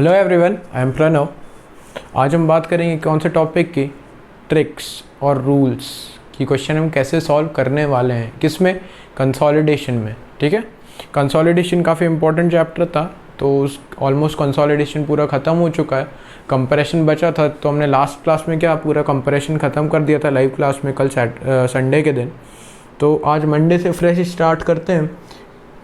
Hello everyone, I am Pranav. आज हम बात करेंगे कौन से टॉपिक की, ट्रिक्स और रूल्स की क्वेश्चन हम कैसे सॉल्व करने वाले हैं। किस में? कंसोलिडेशन में। ठीक है, कंसोलिडेशन काफ़ी इंपॉर्टेंट चैप्टर था, तो ऑलमोस्ट कंसोलिडेशन पूरा ख़त्म हो चुका है। कंपैरिजन बचा था, तो हमने लास्ट क्लास में क्या पूरा कंपैरिजन ख़त्म कर दिया था लाइव क्लास में कल संडे के दिन। तो आज मंडे से फ्रेश स्टार्ट करते हैं।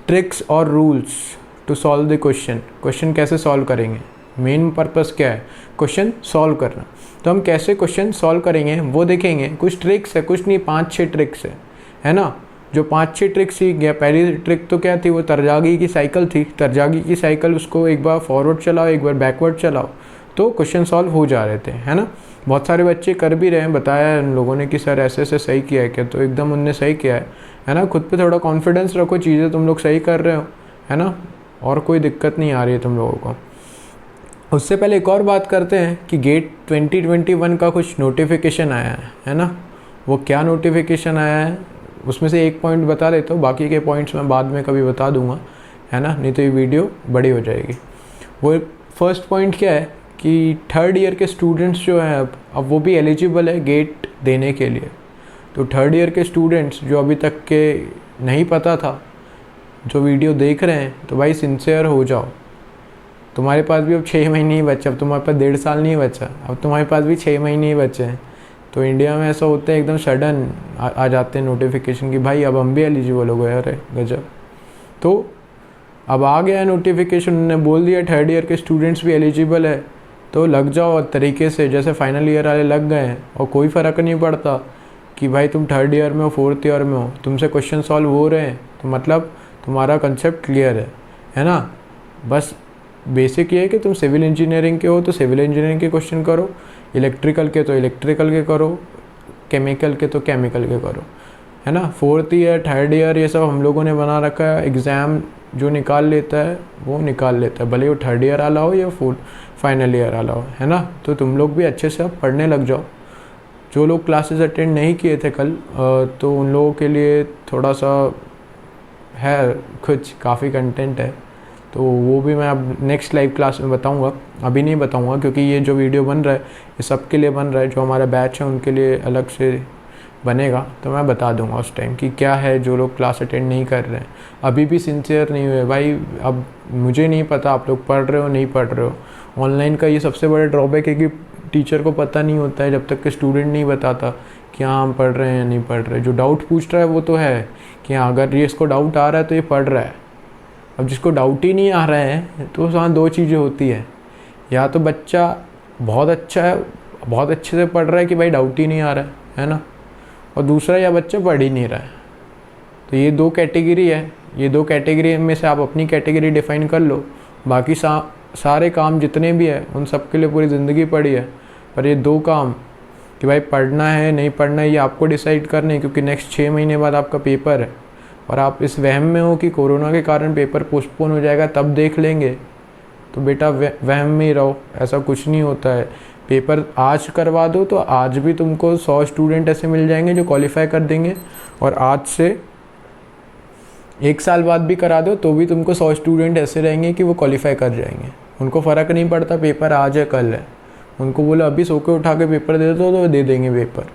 ट्रिक्स और rules to solve the question कैसे सॉल्व करेंगे। मेन पर्पस क्या है? क्वेश्चन सॉल्व करना। तो हम कैसे क्वेश्चन सॉल्व करेंगे वो देखेंगे। कुछ ट्रिक्स है, कुछ नहीं, 5-6 ट्रिक्स है ना। जो 5-6 ट्रिक्स सीख गया। पहली ट्रिक तो क्या थी? वो तरजागी की साइकिल थी। तरजागी की साइकिल, उसको एक बार फॉरवर्ड चलाओ, एक बार बैकवर्ड चलाओ, तो क्वेश्चन सॉल्व हो जा रहे थे, है ना। बहुत सारे बच्चे कर भी रहे हैं, बताया है उन लोगों ने कि सर ऐसे ऐसे सही किया है क्या, तो एकदम उनने सही किया है ना। खुद पे थोड़ा कॉन्फिडेंस रखो, चीज़ें तुम लोग सही कर रहे हो, है ना, और कोई दिक्कत नहीं आ रही है तुम लोगों को। उससे पहले एक और बात करते हैं कि गेट 2021 का कुछ नोटिफिकेशन आया है ना। वो क्या नोटिफिकेशन आया है, उसमें से एक पॉइंट बता देता हूँ, बाकी के पॉइंट्स मैं बाद में कभी बता दूंगा, है ना, नहीं तो ये वीडियो बड़ी हो जाएगी। वो फर्स्ट पॉइंट क्या है कि थर्ड ईयर के स्टूडेंट्स जो हैं अब वो भी एलिजिबल है गेट देने के लिए। तो थर्ड ईयर के स्टूडेंट्स जो अभी तक के नहीं पता था, जो वीडियो देख रहे हैं, तो भाई सिंसियर हो जाओ। तुम्हारे पास भी अब 6 महीने ही बचे, अब तुम्हारे पास 1.5 साल नहीं बचा, अब तुम्हारे पास भी 6 महीने ही बचे हैं। तो इंडिया में ऐसा होता है, एकदम सडन आ जाते हैं नोटिफिकेशन कि भाई अब हम भी एलिजिबल हो गए। अरे गजब। तो अब आ गया नोटिफिकेशन, उन्होंने बोल दिया थर्ड ईयर के स्टूडेंट्स भी एलिजिबल है, तो लग जाओ तरीके से जैसे फाइनल ईयर वाले लग गए हैं। और कोई फ़र्क नहीं पड़ता कि भाई तुम थर्ड ईयर में हो, फोर्थ ईयर में हो, तुमसे क्वेश्चन सॉल्व हो रहे हैं, तो मतलब तुम्हारा कंसेप्ट क्लियर है ना। बस बेसिक ये है कि तुम सिविल इंजीनियरिंग के हो तो सिविल इंजीनियरिंग के क्वेश्चन करो, इलेक्ट्रिकल के तो इलेक्ट्रिकल के करो, केमिकल के तो केमिकल के करो, है ना। फोर्थ ईयर, थर्ड ईयर, ये सब हम लोगों ने बना रखा है। एग्ज़ाम जो निकाल लेता है वो निकाल लेता है, भले वो थर्ड ईयर वाला हो या फाइनल ईयर वाला हो, है ना। तो तुम लोग भी अच्छे से अब पढ़ने लग जाओ। जो लोग क्लासेस अटेंड नहीं किए थे कल, तो उन लोगों के लिए थोड़ा सा है, कुछ काफ़ी कंटेंट है, तो वो भी मैं अब नेक्स्ट लाइव क्लास में बताऊंगा। अभी नहीं बताऊंगा क्योंकि ये जो वीडियो बन रहा है ये सबके लिए बन रहा है, जो हमारा बैच है उनके लिए अलग से बनेगा, तो मैं बता दूंगा उस टाइम कि क्या है। जो लोग क्लास अटेंड नहीं कर रहे हैं, अभी भी सिंसियर नहीं हुए भाई, अब मुझे नहीं पता आप लोग पढ़ रहे हो नहीं पढ़ रहे हो। ऑनलाइन का ये सबसे बड़ा ड्रॉबैक है कि टीचर को पता नहीं होता है जब तक कि स्टूडेंट नहीं बताता कि हाँ हम पढ़ रहे हैं या नहीं पढ़ रहे। जो डाउट पूछ रहा है वो तो है कि हाँ अगर ये इसको डाउट आ रहा है तो ये पढ़ रहा है। अब जिसको डाउट ही नहीं आ रहा है तो वहाँ दो चीज़ें होती है, या तो बच्चा बहुत अच्छा है, बहुत अच्छे से पढ़ रहा है कि भाई डाउट ही नहीं आ रहा है ना, और दूसरा या बच्चा पढ़ ही नहीं रहा है। तो ये दो कैटेगरी है, ये दो कैटेगरी में से आप अपनी कैटेगरी डिफाइन कर लो। बाकी सारे काम जितने भी है उन सब के लिए पूरी ज़िंदगी पढ़ी है, पर ये दो काम कि भाई पढ़ना है नहीं पढ़ना है ये आपको डिसाइड करना है, क्योंकि नेक्स्ट 6 महीने बाद आपका पेपर है। और आप इस वहम में हो कि कोरोना के कारण पेपर पोस्टपोन हो जाएगा तब देख लेंगे, तो बेटा वहम में ही रहो, ऐसा कुछ नहीं होता है। पेपर आज करवा दो तो आज भी तुमको 100 स्टूडेंट ऐसे मिल जाएंगे जो क्वालिफाई कर देंगे, और आज से 1 साल बाद भी करा दो तो भी तुमको 100 स्टूडेंट ऐसे रहेंगे कि वो क्वालिफाई कर जाएंगे। उनको फ़र्क नहीं पड़ता पेपर आज है कल है, उनको बोलो अभी सो के उठा के पेपर दे दो तो दे देंगे पेपर।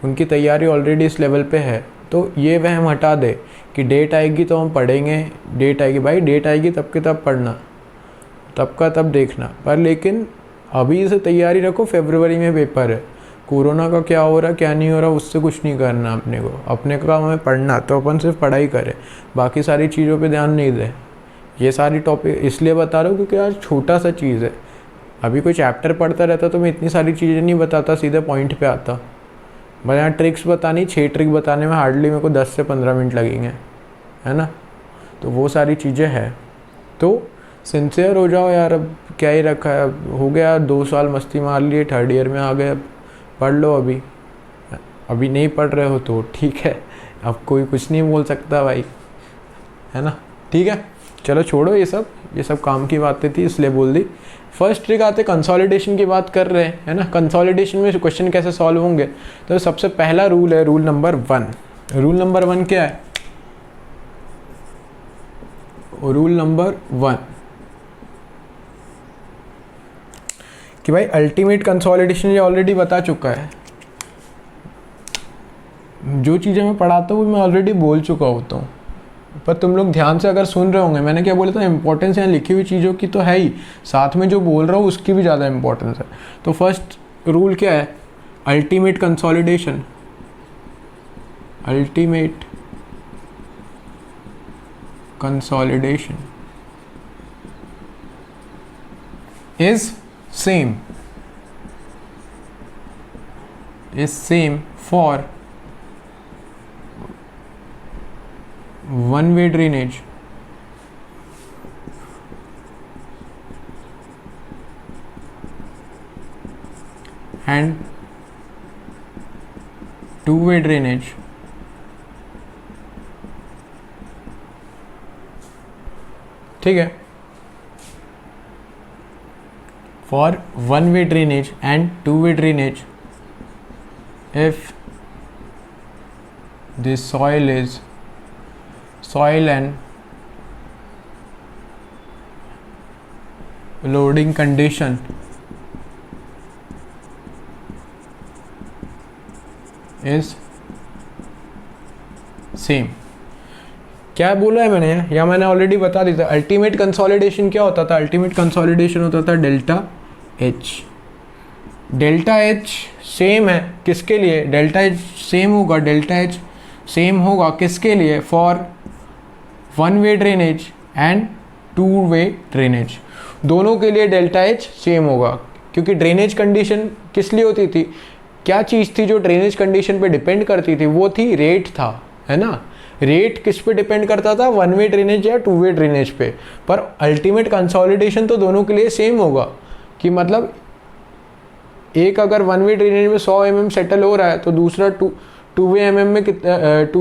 उनकी तैयारी ऑलरेडी इस लेवल पे है। तो ये वहम हटा दे कि डेट आएगी तो हम पढ़ेंगे, डेट आएगी भाई, डेट आएगी तब के तब पढ़ना, तब का तब देखना, पर लेकिन अभी से तैयारी रखो। फरवरी में पेपर है, कोरोना का क्या हो रहा क्या नहीं हो रहा उससे कुछ नहीं करना अपने को, अपने का हमें पढ़ना, तो अपन सिर्फ पढ़ाई करें, बाकी सारी चीज़ों पे ध्यान नहीं दें। ये सारी टॉपिक इसलिए बता रहा हूँ क्योंकि यार छोटा सा चीज़ है। अभी कोई चैप्टर पढ़ता रहता तो मैं इतनी सारी चीज़ें नहीं बताता, सीधे पॉइंट पे आता। मैं यहाँ ट्रिक्स बतानी, 6 ट्रिक बताने में हार्डली मेरे को 10 से 15 मिनट लगेंगे, है ना। तो वो सारी चीज़ें हैं, तो सिंसियर हो जाओ यार। अब क्या ही रखा है, हो गया 2 साल मस्ती मार लिए, थर्ड ईयर में आ गए, अब पढ़ लो। अभी नहीं पढ़ रहे हो तो ठीक है, अब कोई कुछ नहीं बोल सकता भाई, है ना। ठीक है, चलो छोड़ो ये सब काम की बातें थी इसलिए बोल दी। फर्स्ट ट्रिक आते कंसोलिडेशन की बात कर रहे हैं, है ना। कंसोलिडेशन में क्वेश्चन कैसे सॉल्व होंगे, तो सबसे पहला रूल है रूल नंबर 1। रूल नंबर 1 क्या है? रूल नंबर 1, कि भाई अल्टीमेट कंसोलिडेशन ये ऑलरेडी बता चुका है, जो चीज़ें मैं पढ़ाता हूँ वो मैं ऑलरेडी बोल चुका होता हूँ, पर तुम लोग ध्यान से अगर सुन रहे होंगे, मैंने क्या बोला था, इंपॉर्टेंस यहाँ लिखी हुई चीज़ों की तो है ही, साथ में जो बोल रहा हूँ उसकी भी ज़्यादा इंपॉर्टेंस है। तो फर्स्ट रूल क्या है, ultimate consolidation, ultimate consolidation is same for one way drainage and two way drainage। ठीक है, for one way drainage and two way drainage if the soil and loading condition is same। क्या बोला है मैंने, या मैंने ऑलरेडी बता दिया था। अल्टीमेट कंसोलिडेशन क्या होता था, अल्टीमेट कंसोलिडेशन होता था delta H. Delta H same है किसके लिए, डेल्टा एच सेम होगा, डेल्टा एच सेम होगा किसके लिए, for one way drainage and two way drainage, दोनों के लिए डेल्टा एच सेम होगा। क्योंकि ड्रेनेज कंडीशन किस लिए होती थी, क्या चीज़ थी जो ड्रेनेज कंडीशन पे डिपेंड करती थी, वो थी रेट था, है ना। रेट किस पे डिपेंड करता था, वन वे ड्रेनेज या टू वे ड्रेनेज पे। पर अल्टीमेट कंसोलिडेशन तो दोनों के लिए सेम होगा, कि मतलब एक अगर वन वे ड्रेनेज में 100 mm सेटल हो रहा है तो दूसरा टू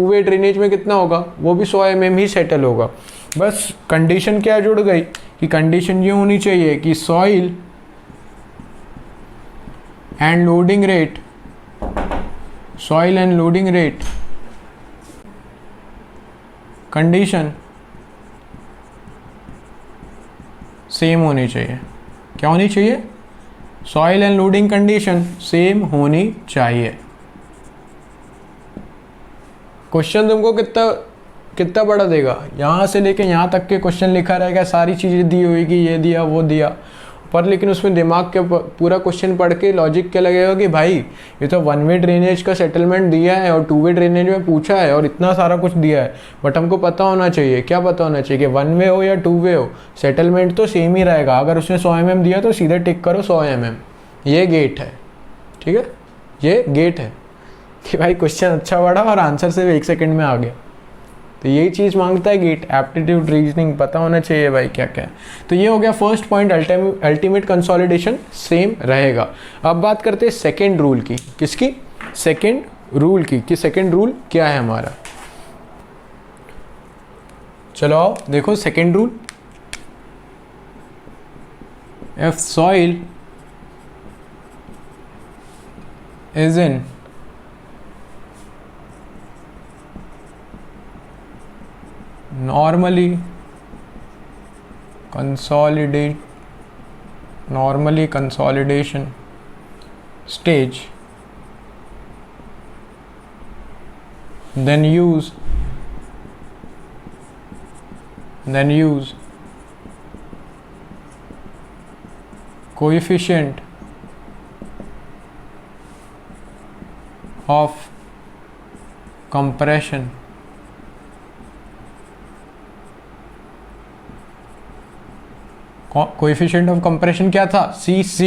वे ड्रेनेज में कितना होगा, वो भी 100 mm ही सेटल होगा। बस कंडीशन क्या जुड़ गई कि कंडीशन ये होनी चाहिए कि soil and loading rate condition same होनी चाहिए। क्या होनी चाहिए, soil and loading condition same होनी चाहिए। क्वेश्चन तुमको कितना बड़ा देगा, यहाँ से लेके यहाँ तक के क्वेश्चन लिखा रहेगा, सारी चीज़ें दी होगी, ये दिया वो दिया, पर लेकिन उसमें दिमाग के पूरा क्वेश्चन पढ़ के लॉजिक क्या लगेगा कि भाई ये तो वन वे ड्रेनेज का सेटलमेंट दिया है और टू वे ड्रेनेज में पूछा है और इतना सारा कुछ दिया है, बट हमको पता होना चाहिए, क्या पता होना चाहिए कि वन वे हो या टू वे हो, सेटलमेंट तो सेम ही रहेगा। अगर उसने 100 mm दिया तो सीधे टिक करो 100 mm, ये गेट है, ठीक है, ये गेट है कि भाई क्वेश्चन अच्छा पढ़ा और आंसर सिर्फ 1 सेकेंड में आ गया। तो यही चीज़ मांगता है गेट, एप्टीट्यूड रीजनिंग पता होना चाहिए भाई क्या क्या है। तो ये हो गया first point, ultimate consolidation same रहेगा। अब बात करते हैं सेकेंड रूल की, किसकी, सेकेंड रूल की, कि सेकेंड रूल क्या है हमारा। चलो आओ देखो second rule, if soil is in normally consolidation stage, then use coefficient of compression coefficient of compression क्या था, CC,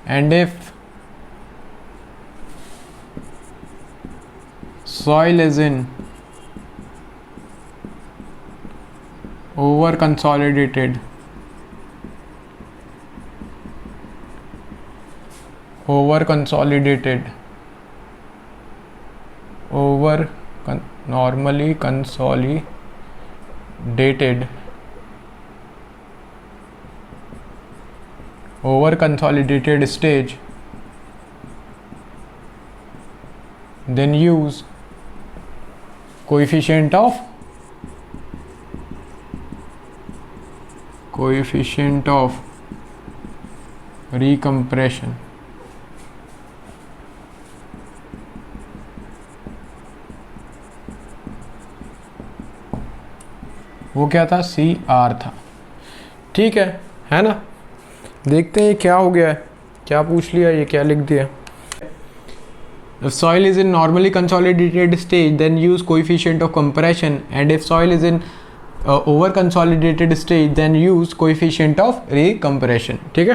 and if soil is in over consolidated normally consolidated stage, then use coefficient of रिकम्प्रेशन, वो क्या था, CR था। ठीक है ना। देखते हैं क्या हो गया है, क्या पूछ लिया, ये क्या लिख दिया। If soil is in normally consolidated stage, then use coefficient of compression, and if soil is in over consolidated stage, then use coefficient of recompression। ठीक है,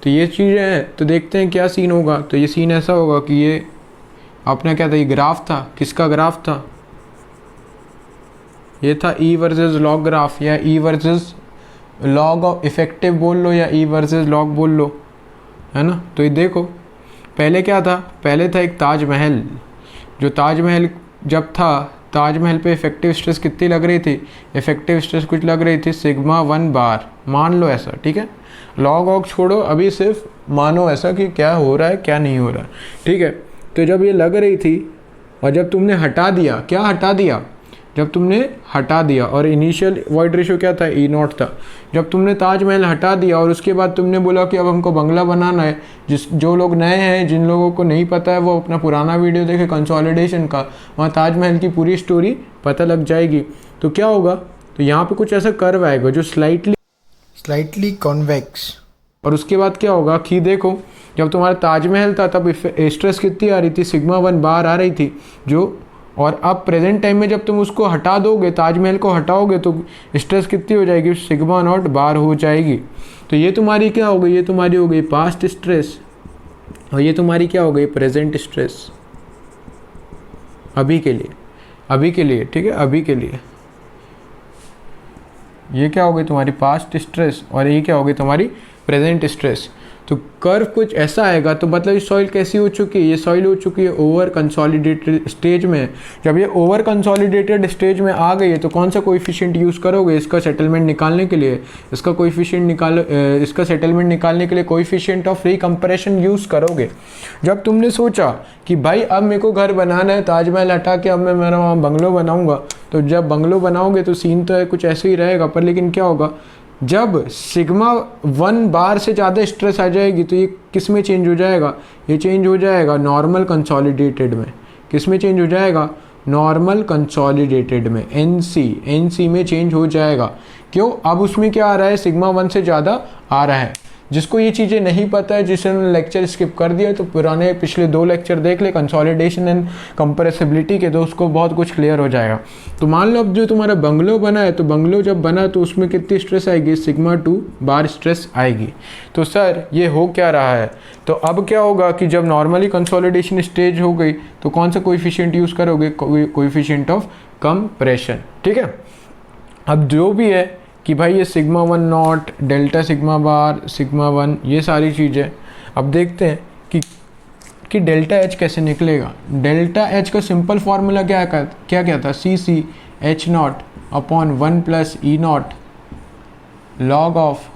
तो ये चीज़ें हैं। तो देखते हैं क्या सीन होगा। तो ये सीन ऐसा होगा कि ये अपना क्या था, ये ग्राफ था, किसका ग्राफ था, ये था E वर्सेस लॉग ग्राफ, या E versus log of effective बोल लो, या E वर्सेस लॉग बोल लो, है ना। तो ये देखो, पहले क्या था, पहले था एक ताजमहल। जो ताजमहल जब था, ताजमहल पे इफेक्टिव स्ट्रेस कितनी लग रही थी, इफेक्टिव स्ट्रेस कुछ लग रही थी सिग्मा 1 बार, मान लो ऐसा। ठीक है, लॉग ऑग छोड़ो, अभी सिर्फ मानो ऐसा कि क्या हो रहा है क्या नहीं हो रहा है। ठीक है, तो जब ये लग रही थी और जब तुमने हटा दिया, क्या हटा दिया, जब तुमने हटा दिया, और इनिशियल वॉइड रेशियो क्या था, E0 था। जब तुमने ताजमहल हटा दिया और उसके बाद तुमने बोला कि अब हमको बंगला बनाना है, जो लोग नए हैं, जिन लोगों को नहीं पता है, वो अपना पुराना वीडियो देखे कंसोलिडेशन का, वहाँ ताजमहल की पूरी स्टोरी पता लग जाएगी। तो क्या होगा, तो यहाँ पे कुछ ऐसा कर्व आएगा जो स्लाइटली कॉन्वेक्स, और उसके बाद क्या होगा कि देखो, जब तुम्हारा ताजमहल था तब स्ट्रेस कितनी आ रही थी, सिग्मा 1 बार आ रही थी जो, और अब प्रेजेंट टाइम में जब तुम उसको हटा दोगे, ताजमहल को हटाओगे, तो स्ट्रेस कितनी हो जाएगी, सिग्मा 0 बार हो जाएगी। तो ये तुम्हारी क्या हो गई, ये तुम्हारी हो गई पास्ट स्ट्रेस, और ये तुम्हारी क्या हो गई, प्रेजेंट स्ट्रेस, अभी के लिए। ठीक है, अभी के लिए ये क्या हो गई तुम्हारी पास्ट स्ट्रेस, और ये क्या हो गई तुम्हारी प्रेजेंट स्ट्रेस। तो कर्व कुछ ऐसा आएगा। तो मतलब ये सॉइल कैसी हो चुकी है, ये सॉइल हो चुकी है ओवर कंसोलिडेटेड स्टेज में। जब ये ओवर कंसोलिडेटेड स्टेज में आ गई है तो कौन सा कोएफिशिएंट यूज़ करोगे इसका सेटलमेंट निकालने के लिए, इसका कोएफिशिएंट निकालो, इसका सेटलमेंट निकालने के लिए कोएफिशिएंट ऑफ रिकम्प्रेशन यूज़ करोगे। जब तुमने सोचा कि भाई अब मेरे को घर बनाना है, ताजमहल हटा के अब मैं मेरा वहाँ बंगलो बनाऊँगा, तो जब बंगलो बनाओगे तो सीन तो है कुछ ऐसे ही रहेगा, पर लेकिन क्या होगा, जब सिग्मा 1 बार से ज़्यादा स्ट्रेस आ जाएगी तो ये किस में चेंज हो जाएगा, ये चेंज हो जाएगा नॉर्मल कंसोलिडेटेड में। किस में चेंज हो जाएगा, नॉर्मल कंसोलिडेटेड में, NC में चेंज हो जाएगा। क्यों, अब उसमें क्या आ रहा है, सिग्मा 1 से ज़्यादा आ रहा है। जिसको ये चीज़ें नहीं पता है, जिसने लेक्चर स्किप कर दिया, तो पुराने पिछले 2 लेक्चर देख ले कंसोलिडेशन एंड कंप्रेसिबिलिटी के, तो उसको बहुत कुछ क्लियर हो जाएगा। तो मान लो अब जो तुम्हारा बंगलो बना है, तो बंगलो जब बना तो उसमें कितनी स्ट्रेस आएगी, सिग्मा 2 बार स्ट्रेस आएगी। तो सर ये हो क्या रहा है, तो अब क्या होगा कि जब नॉर्मली कंसोलिडेशन स्टेज हो गई तो कौन सा कोएफिशिएंट यूज़ करोगे, कोएफिशिएंट ऑफ कंप्रेशन। ठीक है, अब जो भी है कि भाई ये sigma 1 not, delta sigma bar, sigma 1, ये सारी चीज़ें। अब देखते हैं कि डेल्टा H कैसे निकलेगा। डेल्टा H का सिंपल फार्मूला क्या था, CC H0 upon 1 plus E0 log of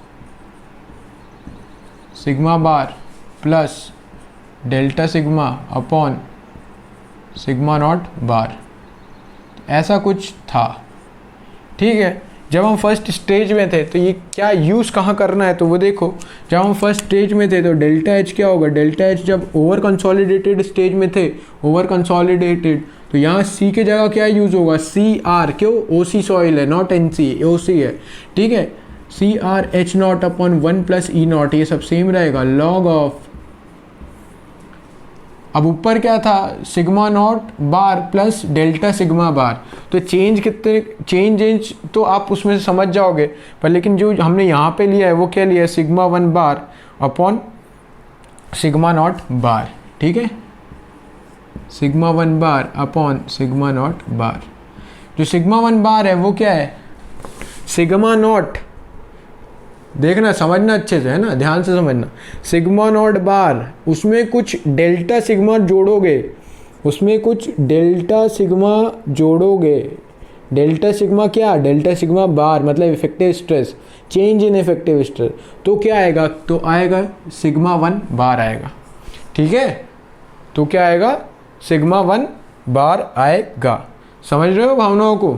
sigma bar plus delta sigma upon sigma naught bar, ऐसा कुछ था। ठीक है, जब हम फर्स्ट स्टेज में थे तो ये क्या यूज़ कहाँ करना है, तो वो देखो, जब हम फर्स्ट स्टेज में थे तो डेल्टा H क्या होगा, डेल्टा H जब ओवर कंसोलिडेटेड स्टेज में थे, ओवर कंसोलिडेटेड, तो यहाँ C के जगह क्या यूज़ होगा, CR, क्यों, OC सॉइल है, नॉट NC, OC है। ठीक है, CR H0 upon 1 plus E0, ये सब सेम रहेगा, लॉग ऑफ, अब ऊपर क्या था, sigma naught bar plus delta sigma bar. तो चेंज तो आप उसमें से समझ जाओगे, पर लेकिन जो हमने यहाँ पे लिया है वो क्या लिया है, sigma 1 bar upon sigma naught bar. ठीक है, sigma 1 bar upon sigma naught bar. जो सिग्मा 1 बार है वो क्या है, सिग्मा नॉट, देखना समझना अच्छे से, है ना, ध्यान से समझना। सिग्मा नॉट बार, उसमें कुछ डेल्टा सिग्मा जोड़ोगे, उसमें कुछ डेल्टा सिग्मा जोड़ोगे। डेल्टा सिग्मा क्या, डेल्टा सिग्मा बार मतलब effective stress, change in effective stress, तो क्या आएगा, तो आएगा सिग्मा 1 बार आएगा। ठीक है, तो क्या आएगा, सिग्मा 1 बार आएगा। समझ रहे हो भावनाओं को।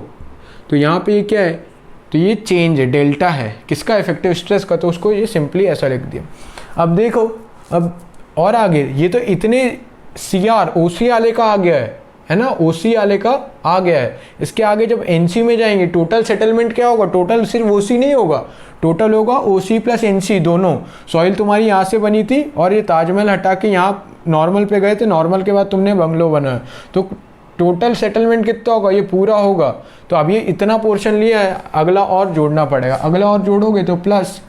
तो यहाँ पे ये क्या है, तो ये चेंज है, डेल्टा है किसका, इफेक्टिव स्ट्रेस का, तो उसको ये सिंपली ऐसा लिख दिया। अब देखो, अब और आगे ये तो इतने CR OC वाले का आ गया है ना, OC वाले का आ गया है। इसके आगे जब NC में जाएंगे टोटल सेटलमेंट क्या होगा, टोटल सिर्फ OC नहीं होगा, टोटल होगा OC प्लस NC दोनों। सॉइल तुम्हारी यहाँ से बनी थी और ये ताजमहल हटा के यहाँ नॉर्मल पे गए थे, नॉर्मल के बाद तुमने बंगलो बनाया, तो टोटल सेटलमेंट कितना होगा, ये पूरा होगा। तो अब ये इतना पोर्शन लिया है, अगला और जोड़ना पड़ेगा, अगला और जोड़ोगे तो प्लस।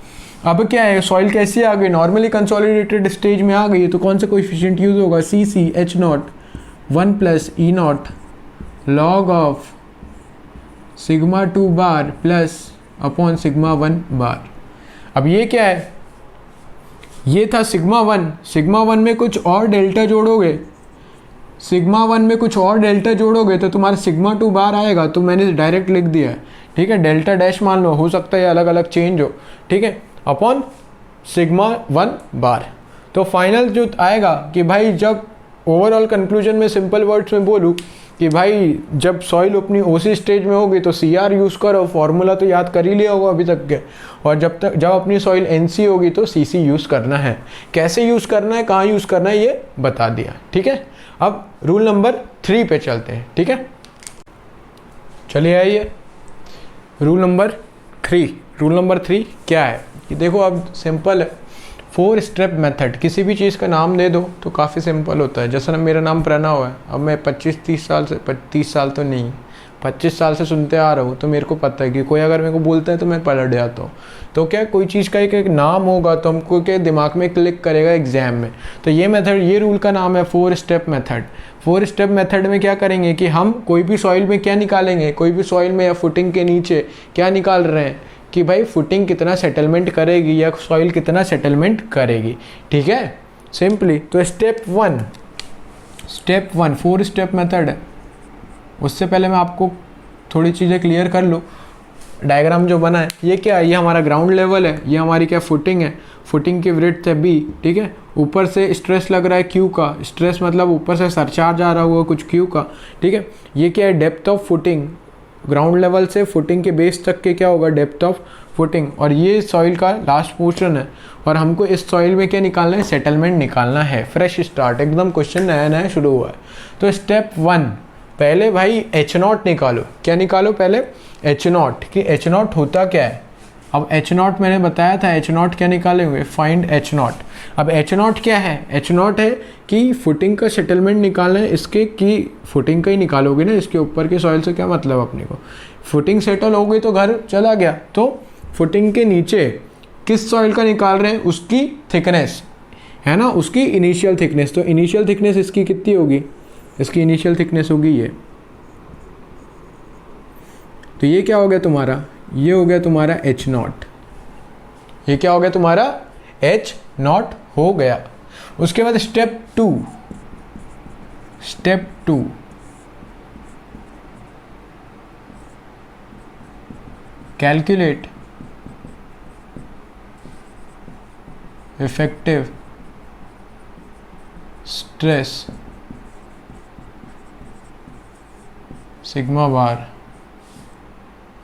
अब क्या है, सॉइल कैसी आ गई, नॉर्मली कंसोलिडेटेड स्टेज में आ गई है, तो कौन सा कोएफिशिएंट यूज होगा, CC H0 1 plus E0 log of sigma 2 bar plus upon sigma 1 बार। अब ये क्या है, ये था सिग्मा 1, सिग्मा 1 में कुछ और डेल्टा जोड़ोगे, सिग्मा 1 में कुछ और डेल्टा जोड़ोगे तो तुम्हारा सिग्मा 2 बार आएगा। तो मैंने डायरेक्ट लिख दिया है, ठीक है, डेल्टा डैश मान लो, हो सकता है अलग अलग चेंज हो, ठीक है, अपॉन सिग्मा 1 बार। तो फाइनल जो आएगा कि भाई जब ओवरऑल कंक्लूजन में सिंपल वर्ड्स में बोलूँ कि भाई जब सॉइल अपनी OC स्टेज में होगी तो CR यूज़ करो, फॉर्मूला तो याद कर ही लिया होगा अभी तक के, और जब अपनी सॉइल NC होगी तो CC यूज़ करना है। कैसे यूज़ करना है, कहाँ यूज़ करना है, ये बता दिया, ठीक है। अब रूल नंबर 3 पे चलते हैं, ठीक है, चलिए आइए रूल नंबर 3। रूल नंबर 3 क्या है कि देखो, अब सिंपल है, 4 स्टेप मेथड, किसी भी चीज़ का नाम दे दो तो काफ़ी सिंपल होता है। जैसा ना मेरा नाम प्रणव है, अब मैं 25-30 साल से, 30 साल तो नहीं, 25 साल से सुनते आ रहा हूँ, तो मेरे को पता है कि कोई अगर मेरे को बोलता है तो मैं पलट जाता हूँ। तो क्या कोई चीज़ का एक नाम होगा तो हमको क्या दिमाग में क्लिक करेगा एग्जाम में। तो ये मेथड, ये रूल का नाम है 4 स्टेप मेथड। 4 स्टेप मेथड में क्या करेंगे कि हम कोई भी सॉइल में क्या निकालेंगे, कोई भी सॉइल में या फुटिंग के नीचे क्या निकाल रहे हैं कि भाई फुटिंग कितना सेटलमेंट करेगी या सॉइल कितना सेटलमेंट करेगी, ठीक है, सिंपली। तो स्टेप 1 4 स्टेप मेथड है। उससे पहले मैं आपको थोड़ी चीज़ें क्लियर कर लूँ। डायग्राम जो बना है ये क्या है, ये हमारा ग्राउंड लेवल है, ये हमारी क्या फुटिंग है, फुटिंग की विड्थ है B, ठीक है। ऊपर से स्ट्रेस लग रहा है Q का, स्ट्रेस मतलब ऊपर से सरचार्ज आ रहा हुआ कुछ Q का, ठीक है। ये क्या है, depth of footing, ground level से फुटिंग के बेस तक के क्या होगा, डेप्थ ऑफ फुटिंग। और ये सॉइल का लास्ट पोर्शन है और हमको इस सॉइल में क्या निकालना है, सेटलमेंट निकालना है। फ्रेश स्टार्ट, एकदम क्वेश्चन नया नया शुरू हुआ है। तो स्टेप 1 पहले भाई H0 निकालो। क्या निकालो पहले, H0, कि H0 होता क्या है। अब H0 मैंने बताया था, H0 क्या निकालेंगे, फाइंड H0। अब H0 क्या है, H0 है कि फुटिंग का सेटलमेंट निकालना है इसके, कि फुटिंग का ही निकालोगे ना, इसके ऊपर के सॉइल से क्या मतलब अपने को। फुटिंग सेटल हो गई तो घर चला गया, तो फुटिंग के नीचे किस सॉइल का निकाल रहे हैं, उसकी थिकनेस है ना, उसकी इनिशियल थिकनेस। तो इनिशियल थिकनेस इसकी कितनी होगी, इसकी इनिशियल थिकनेस होगी ये। तो ये क्या हो गया तुम्हारा, ये हो गया तुम्हारा H0। ये क्या हो गया तुम्हारा, H0 हो गया। उसके बाद step 2 calculate effective stress sigma bar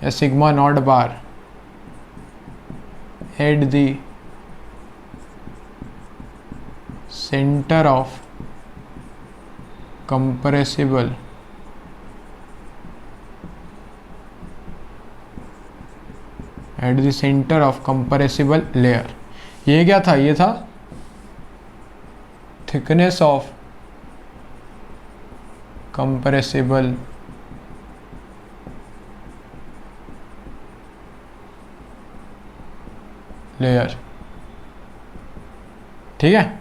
या sigma naught bar at the centre of compressible at the centre of compressible layer. ये क्या था, ये था थिकनेस ऑफ कंप्रेसिबल लेयर, ठीक है।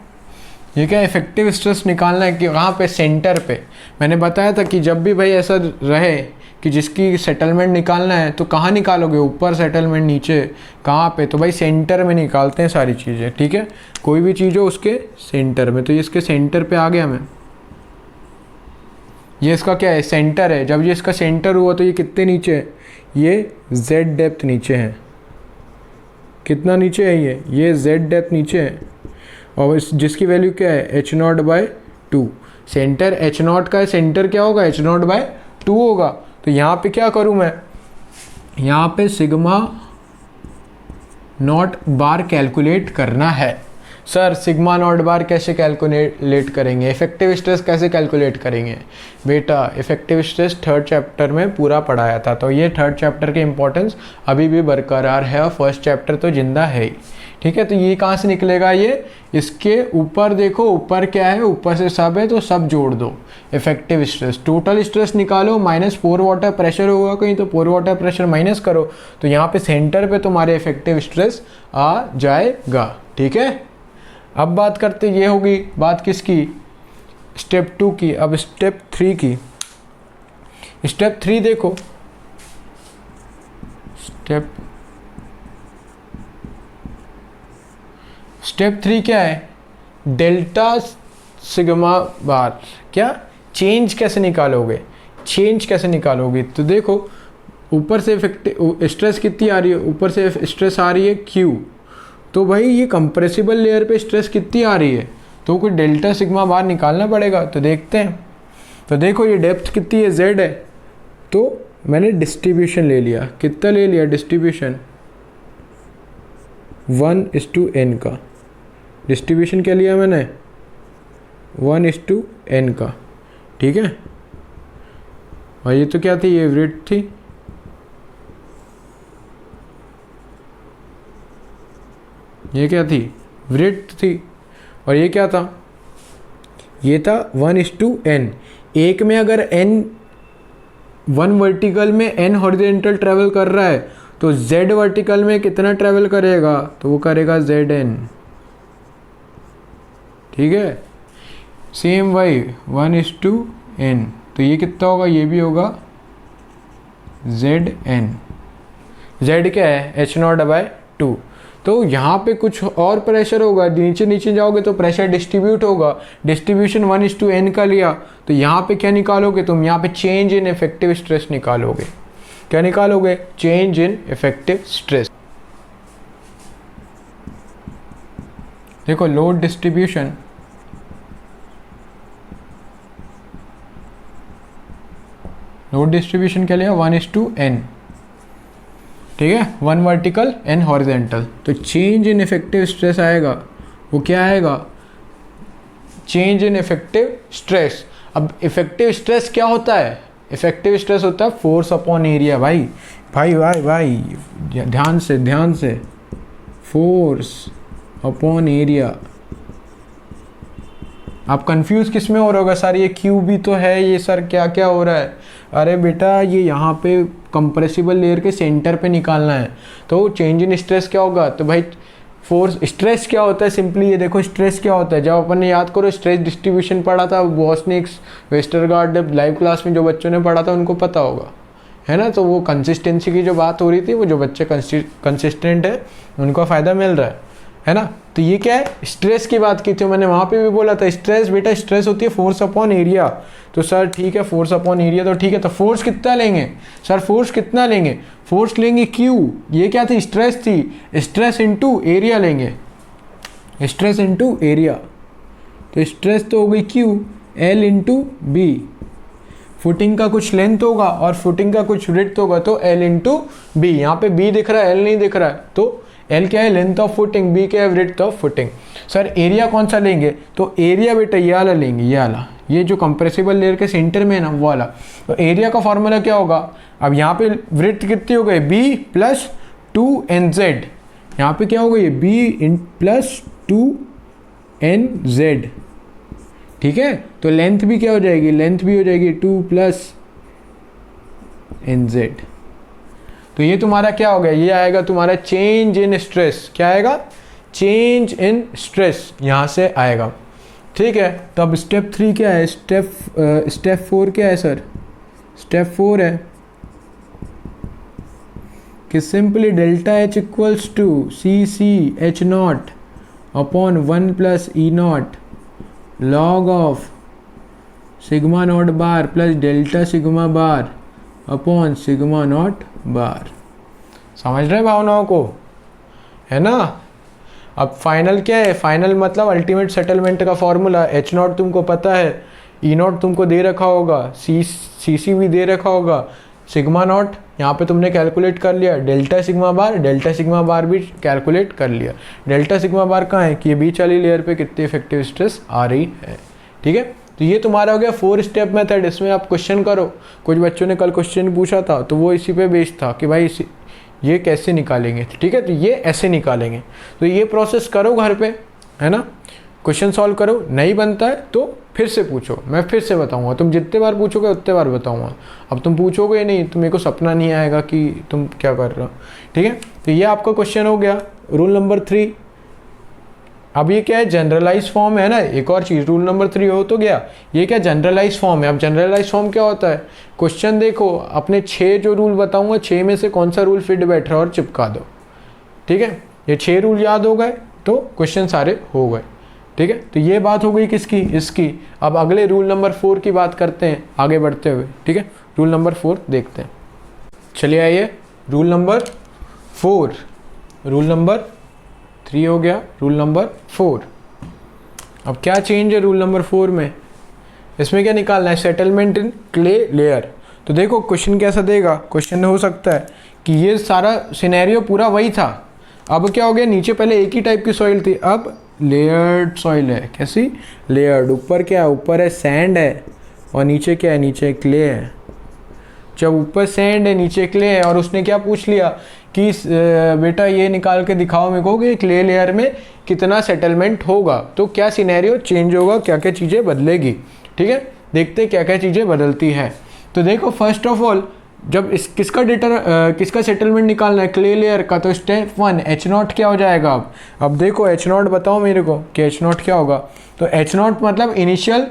ये क्या इफेक्टिव स्ट्रेस निकालना है कि वहाँ पे सेंटर पे। मैंने बताया था कि जब भी भाई ऐसा रहे कि जिसकी सेटलमेंट निकालना है तो कहाँ निकालोगे, ऊपर सेटलमेंट, नीचे कहाँ पे, तो भाई सेंटर में निकालते हैं सारी चीज़ें, ठीक है। कोई भी चीज़ हो उसके सेंटर में, तो ये इसके सेंटर पे आ गया मैं। ये इसका क्या है, सेंटर है। जब ये इसका सेंटर हुआ तो ये कितने नीचे है, ये Z डेप्थ नीचे है। कितना नीचे है ये Z डेप्थ नीचे है, और जिसकी वैल्यू क्या है, H0/2। सेंटर H0 का सेंटर क्या होगा, H0/2 होगा। तो यहाँ पे क्या करूँ मैं, यहाँ पे सिग्मा नॉट बार कैलकुलेट करना है। सर सिग्मा नॉट बार कैसे कैलकुलेट करेंगे, इफेक्टिव स्ट्रेस कैसे कैलकुलेट करेंगे? बेटा इफेक्टिव स्ट्रेस थर्ड चैप्टर में पूरा पढ़ाया था, तो ये थर्ड चैप्टर की इंपॉर्टेंस अभी भी बरकरार है और फर्स्ट चैप्टर तो जिंदा है ही। ठीक है, तो ये कहाँ से निकलेगा? ये इसके ऊपर देखो, ऊपर क्या है, ऊपर से सब है तो सब जोड़ दो। इफेक्टिव स्ट्रेस, टोटल स्ट्रेस निकालो, -4 वाटर प्रेशर होगा कहीं तो 4 वाटर प्रेशर माइनस करो, तो यहाँ पे सेंटर पे तुम्हारे इफेक्टिव स्ट्रेस आ जाएगा। ठीक है, अब बात करते, ये होगी बात किसकी? स्टेप 2 की। अब स्टेप 3 की। स्टेप 3 देखो, स्टेप 3 क्या है? डेल्टा सिग्मा बार। क्या? चेंज कैसे निकालोगे? चेंज कैसे निकालोगे? तो देखो ऊपर से इफेक्टिव स्ट्रेस कितनी आ रही है, ऊपर से स्ट्रेस आ रही है Q, तो भाई ये कंप्रेसिबल लेयर पे स्ट्रेस कितनी आ रही है, तो कोई डेल्टा सिग्मा बार निकालना पड़ेगा। तो देखते हैं, तो देखो ये डेप्थ कितनी है, Z है, तो मैंने डिस्ट्रीब्यूशन ले लिया। कितना ले लिया डिस्ट्रीब्यूशन? 1:n का डिस्ट्रीब्यूशन क्या लिया मैंने? 1:n का। ठीक है, और ये तो क्या थी? ये विड्थ थी। ये क्या थी? विड्थ थी। और ये क्या था? ये था 1:n। एक में अगर n 1 वर्टिकल में n हॉरिजॉन्टल ट्रेवल कर रहा है तो z वर्टिकल में कितना ट्रेवल करेगा? तो वो करेगा Zn। ठीक है, सेम वही 1:n, तो ये कितना होगा? ये भी होगा Zn। Z क्या है? H0/2। तो यहाँ पे कुछ और प्रेशर होगा, नीचे नीचे जाओगे तो प्रेशर डिस्ट्रीब्यूट होगा। डिस्ट्रीब्यूशन 1:n का लिया, तो यहाँ पे क्या निकालोगे तुम? यहाँ पे चेंज इन इफेक्टिव स्ट्रेस निकालोगे। क्या निकालोगे? Change in effective stress. देखो लोड डिस्ट्रीब्यूशन, लोड डिस्ट्रीब्यूशन क्या लिया? 1:n। ठीक है, 1 वर्टिकल n हॉरिजॉन्टल, तो चेंज इन इफेक्टिव स्ट्रेस आएगा, वो क्या आएगा? Change in effective stress. अब इफेक्टिव स्ट्रेस क्या होता है? इफेक्टिव स्ट्रेस होता है फोर्स अपॉन एरिया। भाई भाई भाई भाई ध्यान से, ध्यान से, फोर्स अपॉन एरिया। आप कंफ्यूज किस में हो रहे होगा? सर ये क्यू भी तो है, ये सर क्या क्या हो रहा है? अरे बेटा ये यहाँ पे कंप्रेसिबल लेयर के सेंटर पे निकालना है, तो चेंज इन स्ट्रेस क्या होगा? तो भाई फोर्स, स्ट्रेस क्या होता है? सिंपली ये देखो स्ट्रेस क्या होता है। जब अपन ने याद करो स्ट्रेस डिस्ट्रीब्यूशन पढ़ा था, बॉसनिक्स, वेस्टरगार्ड, लाइव क्लास में जो बच्चों ने पढ़ा था उनको पता होगा, है ना। तो वो कंसिस्टेंसी की जो बात हो रही थी, वो जो बच्चे कंसिस्टेंट है उनको फ़ायदा मिल रहा है ना। तो ये क्या है? स्ट्रेस की बात की थी मैंने, वहाँ पे भी बोला था स्ट्रेस, बेटा स्ट्रेस होती है फोर्स अपॉन एरिया। तो सर ठीक है, फोर्स अपॉन एरिया तो ठीक है, तो फोर्स कितना लेंगे? सर फोर्स कितना लेंगे? फोर्स लेंगे Q। ये क्या थी? स्ट्रेस थी, स्ट्रेस इंटू एरिया लेंगे, स्ट्रेस इंटू एरिया। तो स्ट्रेस तो हो गई Q, L into B। Footing का कुछ लेंथ होगा और फुटिंग का कुछ विड्थ होगा, तो L इंटू B। यहाँ पे B दिख रहा है, L नहीं दिख रहा है, तो L क्या है? लेंथ ऑफ फुटिंग, B क्या है? Width of footing. Sir area कौन सा लेंगे? तो एरिया बेटा ये वाला लेंगे, ये वाला, ये जो कंप्रेसिबल लेयर के सेंटर में है ना, वो वाला। तो एरिया का फॉर्मूला क्या होगा? अब यहाँ पे विड्थ कितनी हो गई? B + 2nz। यहाँ पे क्या होगा? ये B + 2nz। ठीक है, तो लेंथ भी क्या हो जाएगी? लेंथ भी हो जाएगी 2 + nz। तो ये तुम्हारा क्या हो गया? ये आएगा तुम्हारा चेंज इन स्ट्रेस। क्या आएगा? चेंज इन स्ट्रेस, यहाँ से आएगा। ठीक है, तो अब स्टेप 3 क्या है? स्टेप 4 क्या है सर? स्टेप 4 है कि simply delta H = CC H0 upon 1 + E0 log of sigma naught bar plus delta sigma bar upon sigma naught bar. समझ रहे भावनाओं को, है ना। अब फाइनल क्या है? फाइनल मतलब अल्टीमेट सेटलमेंट का फॉर्मूला। H0 तुमको पता है, E0 तुमको दे रखा होगा, CC भी दे रखा होगा, सिग्मा नॉट यहाँ पे तुमने कैलकुलेट कर लिया डेल्टा सिग्मा बार भी कैलकुलेट कर लिया। डेल्टा सिग्मा बार कहाँ है कि ये बीच वाली लेयर पे कितनी इफेक्टिव स्ट्रेस आ रही है। ठीक है, तो ये तुम्हारा हो गया 4 स्टेप मेथड। इसमें आप क्वेश्चन करो। कुछ बच्चों ने कल क्वेश्चन पूछा था तो वो इसी पे बेस्ड था कि भाई ये कैसे निकालेंगे। ठीक है, तो ये ऐसे निकालेंगे। तो ये प्रोसेस करो घर पे, है ना, क्वेश्चन सॉल्व करो। नहीं बनता है तो फिर से पूछो, मैं फिर से बताऊंगा। तुम जितने बार पूछोगे उतने बार बताऊंगा। अब तुम पूछोगे नहीं तो मेरे को सपना नहीं आएगा कि तुम क्या कर रहे हो। ठीक है, तो ये आपका क्वेश्चन हो गया रूल नंबर 3। अब ये क्या है, जनरलाइज फॉर्म है ना। एक और चीज़, रूल नंबर 3 हो तो गया, ये क्या जनरलाइज फॉर्म है। अब जनरलाइज फॉर्म क्या होता है, क्वेश्चन देखो, अपने 6 जो रूल बताऊंगा 6 में से कौन सा रूल फिट बैठ रहा है और चिपका दो। ठीक है, ये 6 रूल याद हो गए तो क्वेश्चन सारे हो गए। ठीक है, तो ये बात हो गई किसकी, इसकी। अब अगले रूल नंबर 4 की बात करते हैं आगे बढ़ते हुए। ठीक है, रूल नंबर 4 देखते हैं। चलिए आइए, रूल नंबर 4, रूल नंबर 3 हो गया, रूल नंबर 4। अब क्या चेंज है रूल नंबर 4 में, इसमें क्या निकालना है, सेटलमेंट इन क्ले लेयर। तो देखो क्वेश्चन कैसा देगा, क्वेश्चन हो सकता है कि ये सारा सिनेरियो पूरा वही था। अब क्या हो गया, नीचे पहले एक ही टाइप की सॉइल थी, अब लेयर्ड सॉइल है। कैसी लेयर्ड, ऊपर क्या है, ऊपर है सैंड है और नीचे क्या है, नीचे क्ले है। जब ऊपर सैंड है नीचे क्ले है और उसने क्या पूछ लिया कि बेटा ये निकाल के दिखाओ मेरे को कि क्ले लेयर में कितना सेटलमेंट होगा, तो क्या सिनेरियो चेंज होगा, क्या क्या चीज़ें बदलेगी। ठीक है, देखते हैं क्या क्या चीज़ें बदलती है। तो देखो फर्स्ट ऑफ ऑल, जब किसका सेटलमेंट निकालना है, क्ले लेयर का, तो स्टेप 1 H0 क्या हो जाएगा। अब देखो H0 बताओ मेरे को कि H0 क्या होगा। तो H0 मतलब initial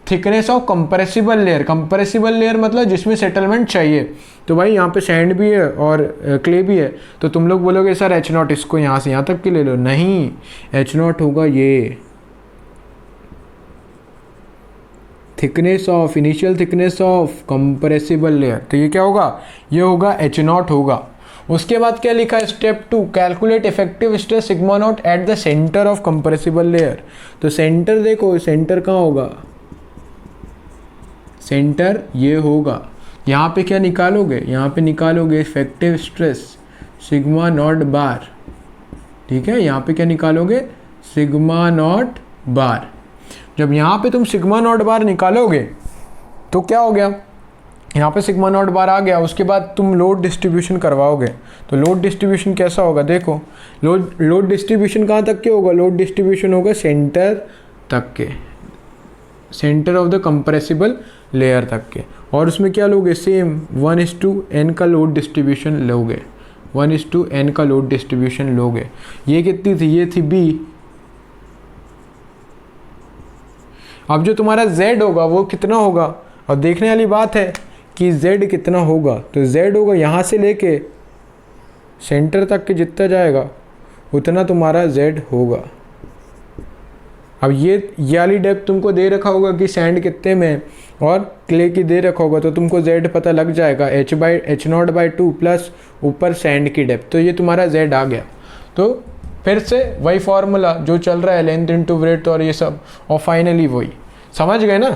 thickness of compressible layer. Compressible layer मतलब जिसमें सेटलमेंट चाहिए। तो भाई यहाँ पे सैंड भी है और क्ले भी है, तो तुम लोग बोलोगे सर H0 इसको यहाँ से यहाँ तक की ले लो। नहीं, H0 होगा ये thickness of, initial thickness of compressible layer. तो ये क्या होगा, ये होगा H0 होगा। उसके बाद क्या लिखा है, step 2 calculate effective stress sigma not at the centre of compressible layer. तो सेंटर देखो, सेंटर कहाँ होगा, सेंटर ये होगा। यहाँ पे क्या निकालोगे, यहाँ पे निकालोगे effective stress sigma naught bar. ठीक है, यहाँ पे क्या निकालोगे, सिग्मा नॉट बार। जब यहाँ पे तुम सिग्मा नॉट बार निकालोगे तो क्या हो गया, यहाँ पे सिग्मा नॉट बार आ गया। उसके बाद तुम लोड डिस्ट्रीब्यूशन करवाओगे। तो लोड डिस्ट्रीब्यूशन कैसा होगा, देखो लोड डिस्ट्रीब्यूशन कहाँ तक के होगा, लोड डिस्ट्रीब्यूशन होगा सेंटर तक के, centre of the compressible layer तक के। और उसमें क्या लोगे, सेम 1:n का लोड डिस्ट्रीब्यूशन लोगे, 1:n का लोड डिस्ट्रीब्यूशन लोगे। ये कितनी थी, ये थी B। अब जो तुम्हारा Z होगा वो कितना होगा, और देखने वाली बात है कि Z कितना होगा। तो Z होगा यहाँ से लेके सेंटर तक के जितना जाएगा उतना तुम्हारा Z होगा। अब ये वाली डेप्थ तुमको दे रखा होगा कि सैंड कितने में है और क्ले की दे रखा होगा, तो तुमको Z पता लग जाएगा, H0/2 प्लस ऊपर सैंड की डेप्थ। तो ये तुम्हारा Z आ गया। तो फिर से वही फॉर्मूला जो चल रहा है, लेंथ इनटू ब्रेड्थ और ये सब, और फाइनली वही। समझ गए ना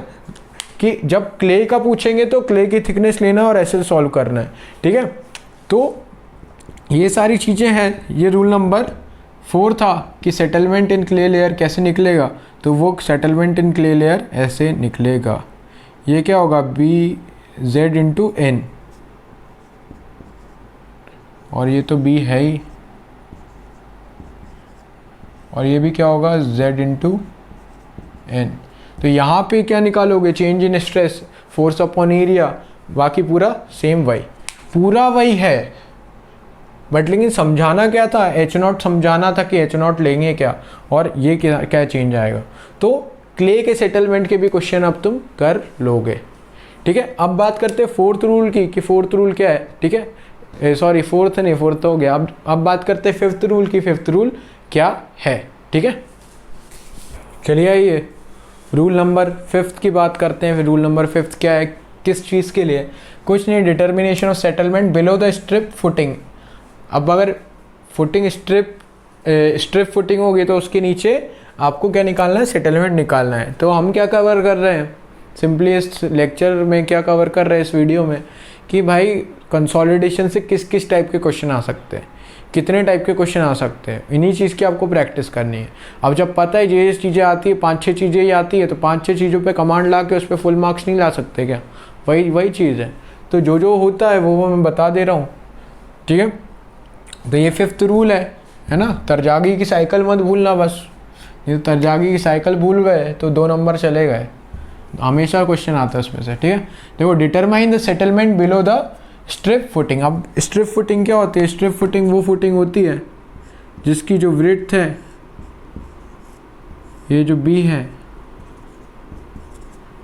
कि जब क्ले का पूछेंगे तो क्ले की थिकनेस लेना और ऐसे सॉल्व करना है। ठीक है, तो ये सारी चीज़ें हैं। ये रूल नंबर 4 था कि सेटलमेंट इन क्ले लेयर कैसे निकलेगा। तो वो सेटलमेंट इन क्ले लेयर ऐसे निकलेगा। ये क्या होगा, BZ/n, और ये तो B है ही, और ये भी क्या होगा, Z/n। तो यहाँ पे क्या निकालोगे, change in stress, force upon area, बाकी पूरा सेम वही, पूरा वही है। बट लेकिन समझाना क्या था, H0 समझाना था कि H0 लेंगे क्या और ये क्या चेंज आएगा। तो क्ले के सेटलमेंट के भी क्वेश्चन अब तुम कर लोगे। ठीक है, अब बात करते हैं 4th रूल की कि 4th रूल क्या है। ठीक है, सॉरी 4th नहीं, 4th हो गया। अब बात करते हैं 5th रूल की, 5th रूल क्या है। ठीक है, चलिए आइए रूल नंबर 5 की बात करते हैं। फिर रूल नंबर 5 क्या है, किस चीज़ के लिए, कुछ नहीं, determination of settlement below the strip footing. अब अगर फुटिंग स्ट्रिप फुटिंग होगी तो उसके नीचे आपको क्या निकालना है, सेटलमेंट निकालना है। तो हम क्या कवर कर रहे हैं, सिंपली इस लेक्चर में क्या कवर कर रहे हैं, इस वीडियो में, कि भाई कंसोलिडेशन से किस किस टाइप के क्वेश्चन आ सकते हैं, कितने टाइप के क्वेश्चन आ सकते हैं, इन्हीं चीज़ की आपको प्रैक्टिस करनी है। अब जब पता है ये चीज़ें आती है, 5-6 चीज़ें ही आती है, तो 5-6 चीज़ों पे कमांड ला के उस पर फुल मार्क्स नहीं ला सकते क्या? वही चीज़ है। तो जो होता है वो मैं बता दे रहा हूँ, ठीक है। तो ये 5th रूल है ना, तरजागी की साइकिल मत भूलना बस। ये तरजागी की साइकिल भूल गए तो 2 नंबर चले गए, हमेशा क्वेश्चन आता है उसमें से, ठीक है। देखो, determine the settlement below the strip footing. अब स्ट्रिप फुटिंग क्या होती है? स्ट्रिप फुटिंग वो फुटिंग होती है जिसकी जो विड्थ है, ये जो बी है,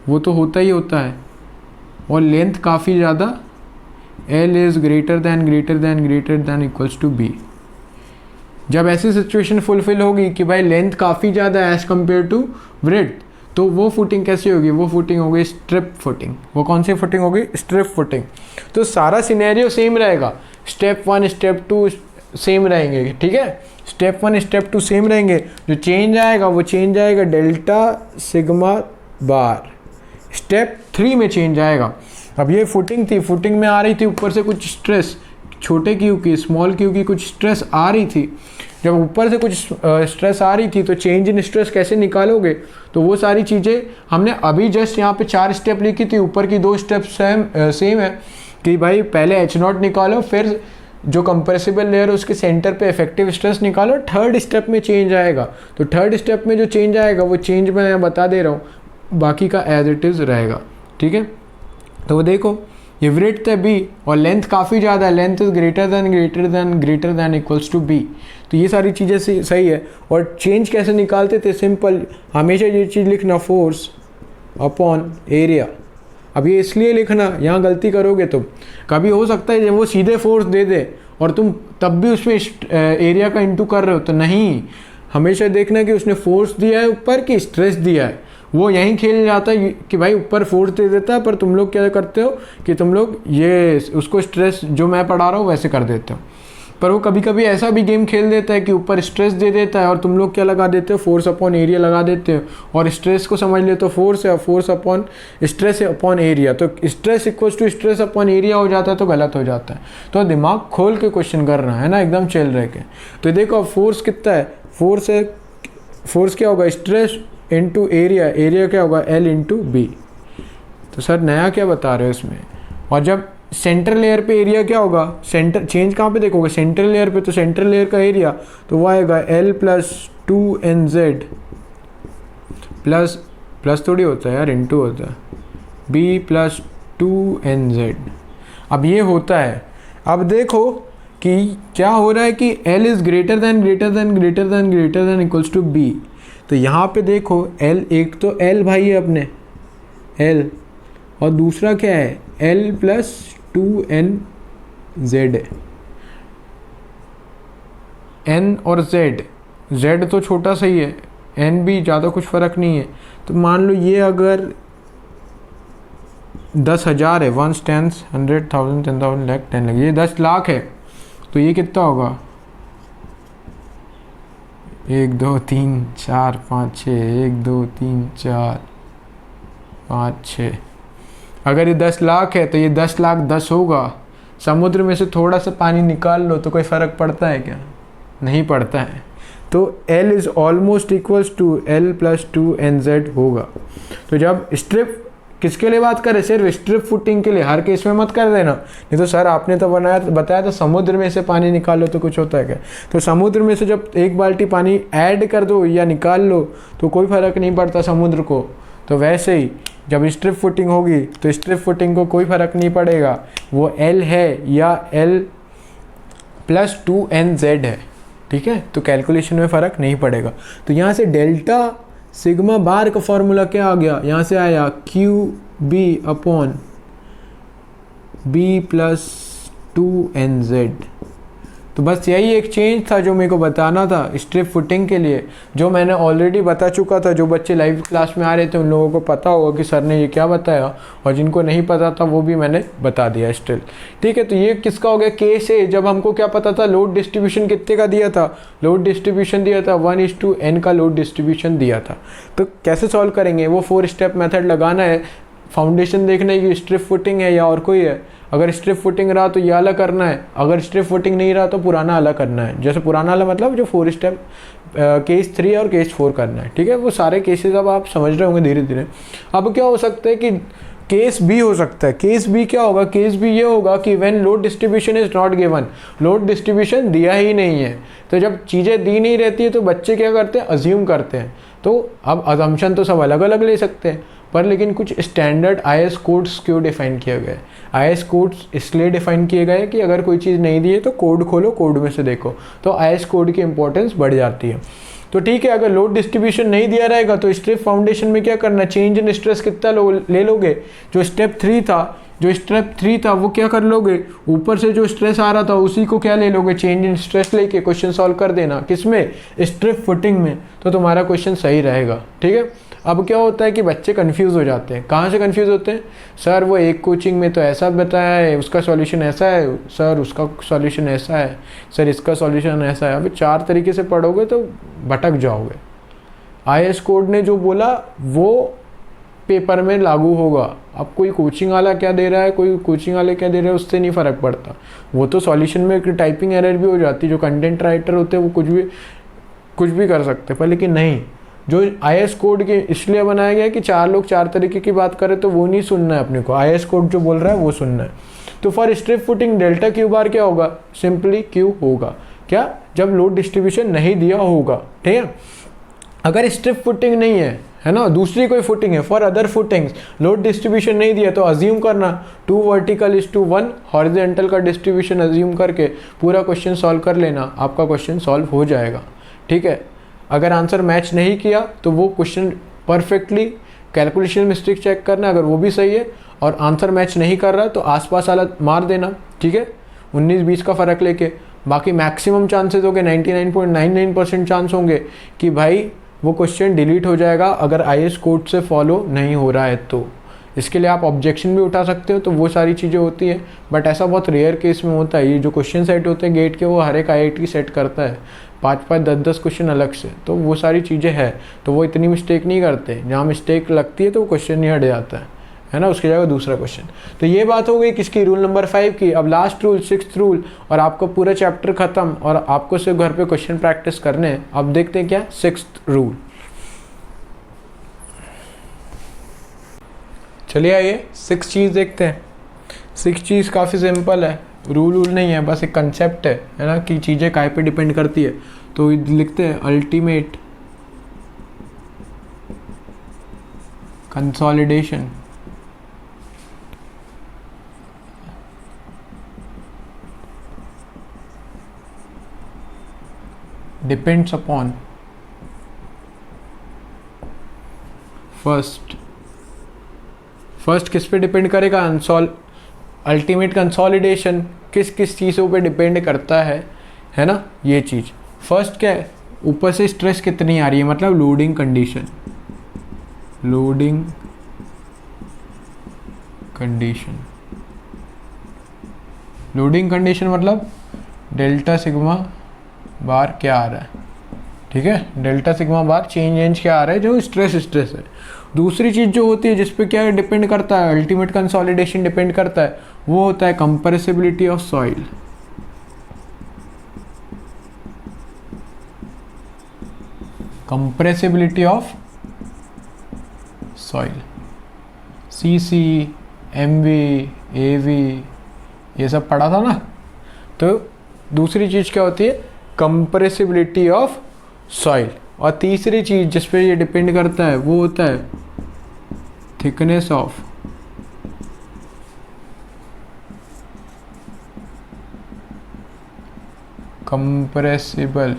वो तो होता ही होता है, और लेंथ काफ़ी ज़्यादा, L is greater than equals to B. जब ऐसी सिचुएशन फुलफिल होगी कि भाई लेंथ काफ़ी ज़्यादा एज कम्पेयर टू विड्थ, तो वो फुटिंग कैसी होगी? वो फुटिंग होगी स्ट्रिप फुटिंग। वो कौन सी फुटिंग होगी? Strip footing. तो सारा सिनेरियो सेम रहेगा, स्टेप 1 स्टेप 2 सेम रहेंगे, ठीक है। स्टेप 1 स्टेप 2 सेम रहेंगे, जो चेंज आएगा वो चेंज आएगा डेल्टा सिग्मा बार। स्टेप 3 में चेंज आएगा। अब ये फुटिंग थी, फुटिंग में आ रही थी ऊपर से कुछ स्ट्रेस, छोटे क्यू की, स्मॉल क्यू की कुछ स्ट्रेस आ रही थी। जब ऊपर से कुछ स्ट्रेस आ रही थी तो चेंज इन स्ट्रेस कैसे निकालोगे? तो वो सारी चीज़ें हमने अभी जस्ट यहाँ पे 4 स्टेप लिखी थी, ऊपर की 2 स्टेप सेम है कि भाई पहले H0 निकालो, फिर जो कंप्रेसिबल लेयर है उसके सेंटर पे इफेक्टिव स्ट्रेस निकालो, 3rd स्टेप में चेंज आएगा। तो 3rd स्टेप में जो चेंज आएगा वो चेंज मैं बता दे रहा हूँ, बाकी का एज इट इज़ रहेगा, ठीक है। तो वो देखो, ये विड्थ है बी और लेंथ काफ़ी ज़्यादा है, length is greater than equals to B. तो ये सारी चीज़ें सही है। और चेंज कैसे निकालते थे? सिंपल, हमेशा ये चीज़ लिखना, फोर्स अपॉन एरिया। अब ये इसलिए लिखना, यहाँ गलती करोगे तो कभी हो सकता है जब वो सीधे फोर्स दे दे और तुम तब भी उसमें एरिया का इंटू कर रहे हो, तो नहीं, हमेशा देखना कि उसने फोर्स दिया है ऊपर कि स्ट्रेस दिया है। वो यहीं खेल जाता है कि भाई ऊपर फोर्स दे देता है, पर तुम लोग क्या करते हो कि तुम लोग ये उसको स्ट्रेस जो मैं पढ़ा रहा हूँ वैसे कर देते हो। पर वो कभी कभी ऐसा भी गेम खेल देता है कि ऊपर स्ट्रेस दे देता है और तुम लोग क्या लगा देते हो? फोर्स अपॉन एरिया लगा देते हो, और स्ट्रेस को समझ लेते हो फोर्स है और फोर्स अपॉन स्ट्रेस है अपॉन एरिया। तो stress equals to stress upon area हो जाता है तो गलत हो जाता है। तो दिमाग खोल के क्वेश्चन करना है ना, एकदम चल रहे के। तो देखो फोर्स कितना है? फोर्स है, फोर्स क्या होगा? स्ट्रेस इंटू एरिया, एरिया क्या होगा? L into B. तो सर नया क्या बता रहे हो इसमें? और जब सेंट्रल लेयर पे एरिया क्या होगा? सेंटर चेंज कहाँ पे देखोगे? सेंट्रल लेयर पे। तो सेंट्रल लेयर का एरिया तो वो आएगा L प्लस 2nz प्लस थोड़ी होता है यार, इंटू होता है, B प्लस 2nz। अब ये होता है, अब देखो कि क्या हो रहा है कि L is greater than equals to B। तो यहाँ पे देखो L, एक तो L भाई है अपने L, और दूसरा क्या है? L प्लस 2nz है। n और z तो छोटा सही है, n भी ज़्यादा कुछ फ़र्क नहीं है। तो मान लो ये अगर 10,000 है, 1 10 100,000 10,000 लाख 10 लाख, ये 10 लाख है, तो ये कितना होगा? 1 2 3 4 5 6, 1 2 3 4 5 6। अगर ये 10 लाख है तो ये 10 लाख 10 होगा। समुद्र में से थोड़ा सा पानी निकाल लो तो कोई फ़र्क पड़ता है क्या? नहीं पड़ता है। तो L is almost equals to L plus 2nz होगा। तो जब स्ट्रिप किसके लिए बात करें? सिर्फ स्ट्रिप फुटिंग के लिए, हर केस में मत कर देना, नहीं तो सर आपने तो बताया था समुद्र में से पानी निकाल लो तो कुछ होता है क्या? तो समुद्र में से जब 1 बाल्टी पानी ऐड कर दो या निकाल लो तो कोई फ़र्क नहीं पड़ता समुद्र को। तो वैसे ही जब स्ट्रिप फुटिंग होगी तो स्ट्रिप फुटिंग को कोई फ़र्क नहीं पड़ेगा वो L है या L प्लस 2nz है, ठीक है। तो कैलकुलेशन में फ़र्क नहीं पड़ेगा। तो यहाँ से डेल्टा सिग्मा बार का फॉर्मूला क्या आ गया? यहाँ से आया QB upon B plus 2nz। तो बस यही एक चेंज था जो मेरे को बताना था स्ट्रिप फुटिंग के लिए, जो मैंने ऑलरेडी बता चुका था। जो बच्चे लाइव क्लास में आ रहे थे उन लोगों को पता होगा कि सर ने ये क्या बताया, और जिनको नहीं पता था वो भी मैंने बता दिया स्टिल, ठीक है। तो ये किसका हो गया? केस है। जब हमको क्या पता था? लोड डिस्ट्रीब्यूशन कितने का दिया था? लोड डिस्ट्रीब्यूशन दिया था 1:n का लोड डिस्ट्रीब्यूशन दिया था। तो कैसे सॉल्व करेंगे? वो 4 स्टेप मेथड लगाना है। फाउंडेशन देखना है कि स्ट्रिप फुटिंग है या और कोई है। अगर स्ट्रिप फुटिंग रहा तो ये अलग करना है, अगर स्ट्रिप फुटिंग नहीं रहा तो पुराना अलग करना है। जैसे पुराना वाला मतलब जो 4 स्टेप केस 3 और केस 4 करना है, ठीक है। वो सारे केसेस अब आप समझ रहे होंगे धीरे धीरे। अब क्या हो सकता है कि केस बी हो सकता है। केस बी क्या होगा? केस बी ये होगा कि when load distribution is not given, load distribution दिया ही नहीं है। तो जब चीज़ें दी नहीं रहती है तो बच्चे क्या करते हैं? अज्यूम करते हैं। तो अब अजम्पशन तो सब अलग अलग ले सकते हैं, पर लेकिन कुछ स्टैंडर्ड आईएस कोड्स क्यों डिफाइन किए गए? आईएस कोड्स इसलिए डिफाइन किए गए कि अगर कोई चीज़ नहीं दी है तो कोड खोलो, कोड में से देखो, तो आईएस कोड की इंपॉर्टेंस बढ़ जाती है। तो ठीक है, अगर लोड डिस्ट्रीब्यूशन नहीं दिया रहेगा तो स्ट्रिप फाउंडेशन में क्या करना? चेंज इन स्ट्रेस कितना ले लोगे? जो स्टेप 3 था वो क्या कर लोगे? ऊपर से जो स्ट्रेस आ रहा था उसी को क्या ले लोगे? चेंज इन स्ट्रेस लेके क्वेश्चन सॉल्व कर देना। किसमें? स्ट्रिप फुटिंग में। तो तुम्हारा क्वेश्चन सही रहेगा, ठीक है। अब क्या होता है कि बच्चे कंफ्यूज हो जाते हैं। कहाँ से कंफ्यूज होते हैं? सर वो एक कोचिंग में तो ऐसा बताया है, उसका सॉल्यूशन ऐसा है, सर उसका सॉल्यूशन ऐसा है, सर इसका सॉल्यूशन ऐसा है। अभी 4 तरीके से पढ़ोगे तो भटक जाओगे। आईएस कोड ने जो बोला वो पेपर में लागू होगा। अब कोई कोचिंग वाला क्या दे रहा है, कोई कोचिंग वाले क्या दे रहे हैं, उससे नहीं फ़र्क पड़ता। वो तो सॉल्यूशन में एक टाइपिंग एरर भी हो जाती है। जो कंटेंट राइटर होते हैं वो कुछ भी कर सकते हैं, पर लेकिन नहीं, जो आईएस कोड के इसलिए बनाया गया है कि 4 लोग 4 तरीके की बात करें तो वो नहीं सुनना है अपने को। आईएस कोड जो बोल रहा है वो सुनना है। तो for strip footing delta Q bar क्या होगा? सिंपली क्यू होगा। क्या? जब लोड डिस्ट्रीब्यूशन नहीं दिया होगा, ठीक है। अगर स्ट्रिप फुटिंग नहीं है ना, दूसरी कोई फुटिंग है, for other footings load distribution नहीं दिया, तो अज्यूम करना 2 वर्टिकल इज टू 1 हॉरिजॉन्टल का डिस्ट्रीब्यूशन अज्यूम करके पूरा क्वेश्चन सॉल्व कर लेना, आपका क्वेश्चन सॉल्व हो जाएगा, ठीक है। अगर आंसर मैच नहीं किया तो वो question perfectly calculation mistake check करना, अगर वो भी सही है और आंसर मैच नहीं कर रहा तो आसपास वाला मार देना, ठीक है। 19-20 का फ़र्क लेके। बाकी मैक्सिमम चांसेस होंगे, 99.99% चांस होंगे कि भाई वो क्वेश्चन डिलीट हो जाएगा अगर आईएस कोड से फॉलो नहीं हो रहा है तो। इसके लिए आप ऑब्जेक्शन भी उठा सकते हो, तो वो सारी चीज़ें होती हैं। बट ऐसा बहुत रेयर केस में होता है। ये जो क्वेश्चन सेट होते हैं गेट के, वो हर एक आईआईटी सेट करता है 5-5, 10-10 क्वेश्चन अलग से, तो वो सारी चीज़ें हैं। तो वो इतनी मिस्टेक नहीं करते। जहाँ मिस्टेक लगती है तो वो क्वेश्चन ही हट जाता है ना, उसकी जगह दूसरा क्वेश्चन। तो ये बात हो गई किसकी? रूल नंबर 5 की। अब लास्ट रूल, 6th रूल, और आपको पूरा चैप्टर ख़त्म और आपको सिर्फ घर पे क्वेश्चन प्रैक्टिस करने हैं। अब देखते हैं क्या 6th रूल। चलिए आइए 6 चीज़ देखते हैं। 6 चीज़ काफ़ी सिंपल है, रूल नहीं है, बस एक कंसेप्ट है ना कि चीज़ें काय पे डिपेंड करती है। तो लिखते हैं ultimate consolidation depends upon first किस पे डिपेंड करेगा? अल्टीमेट कंसोलिडेशन किस चीज़ों पे डिपेंड करता है ना, ये चीज़। फर्स्ट क्या है? ऊपर से स्ट्रेस कितनी आ रही है, मतलब लोडिंग कंडीशन। लोडिंग कंडीशन मतलब डेल्टा सिग्मा बार क्या आ रहा है, ठीक है। डेल्टा सिग्मा बार चेंज क्या आ रहा है, जो स्ट्रेस है। दूसरी चीज़ जो होती है जिस पे क्या डिपेंड करता है, अल्टीमेट कंसोलिडेशन डिपेंड करता है, वो होता है compressibility of soil. Compressibility of soil, CC, MV, AV, ये सब पढ़ा था ना। तो दूसरी चीज़ क्या होती है? Compressibility of soil. और तीसरी चीज़ जिस पे ये डिपेंड करता है वो होता है thickness of compressible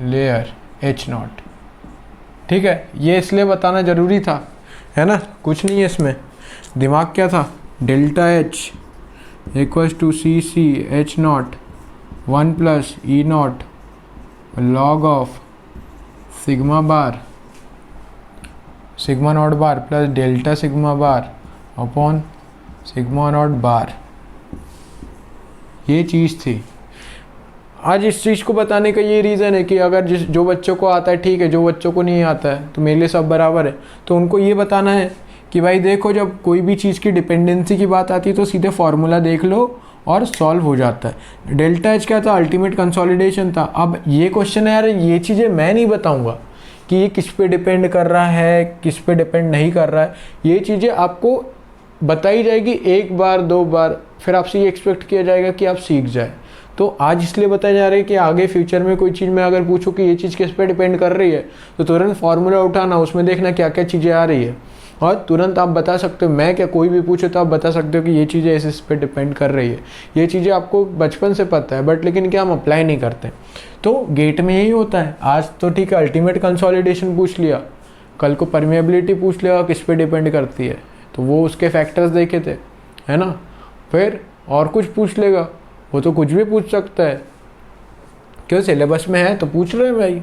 layer H0, ठीक है। ये इसलिए बताना ज़रूरी था, है ना, कुछ नहीं है इसमें। दिमाग क्या था? Delta H equals to CC H0 1 plus E0 log of sigma naught bar plus delta sigma bar upon sigma naught bar, ये चीज़ थी। आज इस चीज़ को बताने का ये रीज़न है कि अगर जो बच्चों को आता है ठीक है, जो बच्चों को नहीं आता है तो मेरे लिए सब बराबर है। तो उनको ये बताना है कि भाई देखो, जब कोई भी चीज़ की डिपेंडेंसी की बात आती है तो सीधे फार्मूला देख लो और सॉल्व हो जाता है। डेल्टा एच क्या था? अल्टीमेट कंसोलिडेशन था। अब ये क्वेश्चन है यार, ये चीज़ें मैं नहीं बताऊँगा कि ये किस पे डिपेंड कर रहा है, किस पे डिपेंड नहीं कर रहा है। ये चीज़ें आपको बताई जाएगी एक बार दो बार, फिर आपसे ये एक्सपेक्ट किया जाएगा कि आप सीख जाए। तो आज इसलिए बताया जा रहा है कि आगे फ्यूचर में कोई चीज़ में अगर पूछो कि ये चीज़ किस पे डिपेंड कर रही है तो तुरंत फार्मूला उठाना, उसमें देखना क्या क्या चीज़ें आ रही है और तुरंत आप बता सकते हो। मैं क्या, कोई भी पूछे तो आप बता सकते हो कि ये चीज़ें इस पे डिपेंड कर रही है। ये चीज़ें आपको बचपन से पता है, बट लेकिन क्या हम अप्लाई नहीं करते। तो गेट में यही होता है। आज तो ठीक है अल्टीमेट कंसोलिडेशन पूछ लिया, कल को परमिएबिलिटी पूछ लिया किस पे डिपेंड करती है, तो वो उसके फैक्टर्स देखे थे, है ना। फिर और कुछ पूछ लेगा, वो तो कुछ भी पूछ सकता है, क्यों, सिलेबस में है तो पूछ रहे हैं भाई।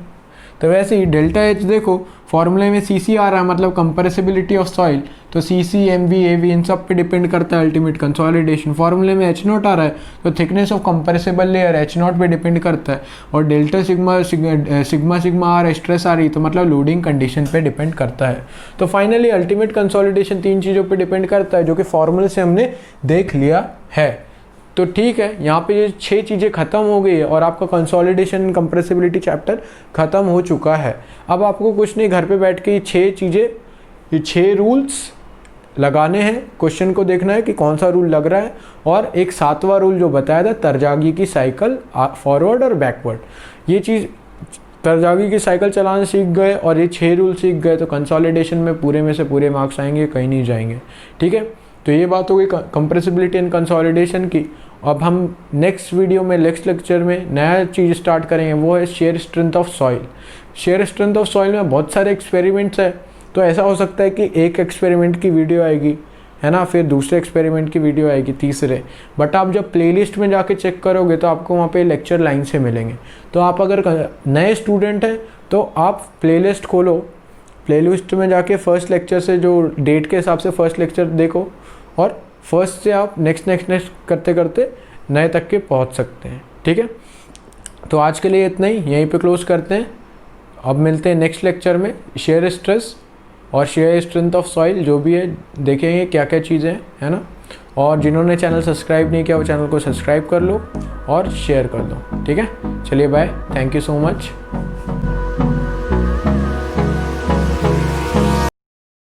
तो वैसे ही डेल्टा एच देखो, फॉर्मूले में सी सी आ रहा है, मतलब कंप्रेसिबिलिटी ऑफ सॉइल, तो C C M V A V इन सब पे डिपेंड करता है अल्टीमेट कंसोलिडेशन। फॉर्मूले में एच नॉट आ रहा है तो thickness of compressible layer H naught पे डिपेंड करता है। और delta sigma sigma sigma are stress आ रही तो मतलब लोडिंग कंडीशन पे डिपेंड करता है। तो फाइनली अल्टीमेट कंसोलिडेशन 3 चीज़ों पे डिपेंड करता है, जो कि फॉर्मूले से हमने देख लिया है। तो ठीक है, यहाँ पे ये 6 चीज़ें ख़त्म हो गई है और आपका कंसोलिडेशन एंड कंप्रेसिबिलिटी चैप्टर ख़त्म हो चुका है। अब आपको कुछ नहीं, घर पे बैठ के ये 6 चीज़ें, ये 6 रूल्स लगाने हैं। क्वेश्चन को देखना है कि कौन सा रूल लग रहा है, और एक 7वां रूल जो बताया था, तरजागी की साइकिल फॉरवर्ड और बैकवर्ड। ये चीज़, तरजागी की साइकिल चलाना सीख गए और ये 6 रूल सीख गए तो कंसोलिडेशन में पूरे में से पूरे मार्क्स आएंगे, कहीं नहीं जाएंगे। ठीक है, तो ये बात हो गई कंप्रेसिबिलिटी एंड कंसोलिडेशन की। अब हम नेक्स्ट वीडियो में, नेक्स्ट लेक्चर में नया चीज़ स्टार्ट करेंगे, वो है shear strength of soil. Shear strength of soil में बहुत सारे एक्सपेरिमेंट्स हैं, तो ऐसा हो सकता है कि एक एक्सपेरिमेंट की वीडियो आएगी, है ना, फिर दूसरे एक्सपेरिमेंट की वीडियो आएगी, तीसरे। बट आप जब प्लेलिस्ट में जाके चेक करोगे तो आपको वहाँ पे लेक्चर लाइन से मिलेंगे। तो आप अगर नए स्टूडेंट हैं तो आप प्लेलिस्ट खोलो, प्लेलिस्ट में जाके फर्स्ट लेक्चर से, जो डेट के हिसाब से फर्स्ट लेक्चर देखो, और फर्स्ट से आप नेक्स्ट करते करते नए तक के पहुंच सकते हैं। ठीक है, तो आज के लिए इतना ही, यहीं पे क्लोज करते हैं। अब मिलते हैं नेक्स्ट लेक्चर में। शेयर स्ट्रेस और शेयर स्ट्रेंथ ऑफ सॉइल जो भी है देखेंगे क्या क्या चीज़ें हैं, है ना। और जिन्होंने चैनल सब्सक्राइब नहीं किया वो चैनल को सब्सक्राइब कर लो और शेयर कर दो। ठीक है, चलिए bye, thank you so much.